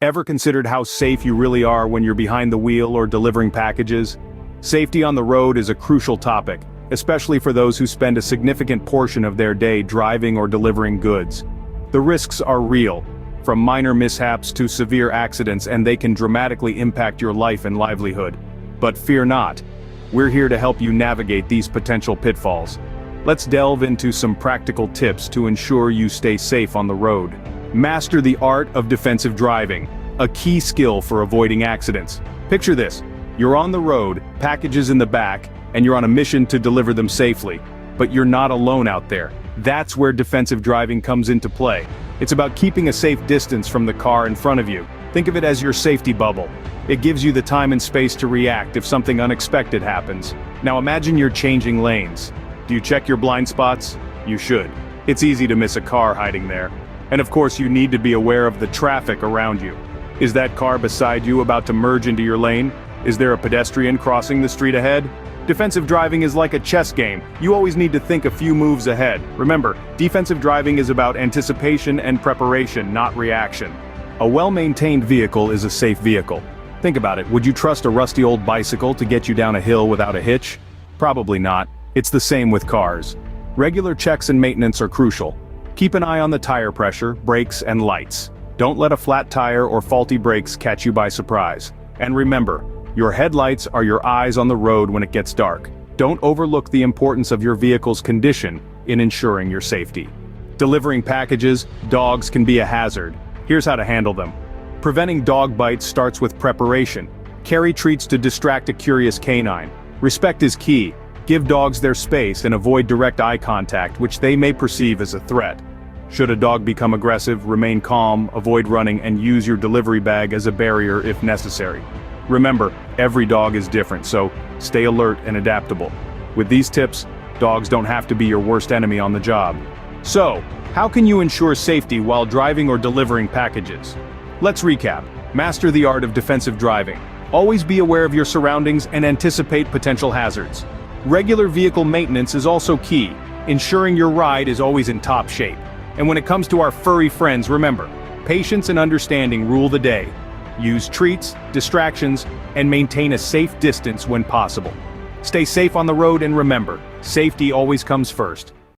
Ever considered how safe you really are when you're behind the wheel or delivering packages? Safety on the road is a crucial topic, especially for those who spend a significant portion of their day driving or delivering goods. The risks are real, from minor mishaps to severe accidents, and they can dramatically impact your life and livelihood. But fear not. We're here to help you navigate these potential pitfalls. Let's delve into some practical tips to ensure you stay safe on the road. Master the art of defensive driving, a key skill for avoiding accidents. Picture this: you're on the road, packages in the back, and you're on a mission to deliver them safely. But you're not alone out there. That's where defensive driving comes into play. It's about keeping a safe distance from the car in front of you. Think of it as your safety bubble. It gives you the time and space to react if something unexpected happens. Now imagine you're changing lanes. Do you check your blind spots? You should. It's easy to miss a car hiding there. And of course you need to be aware of the traffic around you. Is that car beside you about to merge into your lane? Is there a pedestrian crossing the street ahead? Defensive driving is like a chess game. You always need to think a few moves ahead. Remember, defensive driving is about anticipation and preparation, not reaction. A well-maintained vehicle is a safe vehicle. Think about it, would you trust a rusty old bicycle to get you down a hill without a hitch? Probably not. It's the same with cars. Regular checks and maintenance are crucial. Keep an eye on the tire pressure, brakes, and lights. Don't let a flat tire or faulty brakes catch you by surprise. And remember, your headlights are your eyes on the road when it gets dark. Don't overlook the importance of your vehicle's condition in ensuring your safety. Delivering packages, dogs can be a hazard. Here's how to handle them. Preventing dog bites starts with preparation. Carry treats to distract a curious canine. Respect is key. Give dogs their space and avoid direct eye contact, which they may perceive as a threat. Should a dog become aggressive, remain calm, avoid running, and use your delivery bag as a barrier if necessary. Remember, every dog is different, so stay alert and adaptable. With these tips, dogs don't have to be your worst enemy on the job. So, how can you ensure safety while driving or delivering packages? Let's recap. Master the art of defensive driving. Always be aware of your surroundings and anticipate potential hazards. Regular vehicle maintenance is also key, ensuring your ride is always in top shape. And when it comes to our furry friends, remember, patience and understanding rule the day. Use treats, distractions, and maintain a safe distance when possible. Stay safe on the road, and remember, safety always comes first.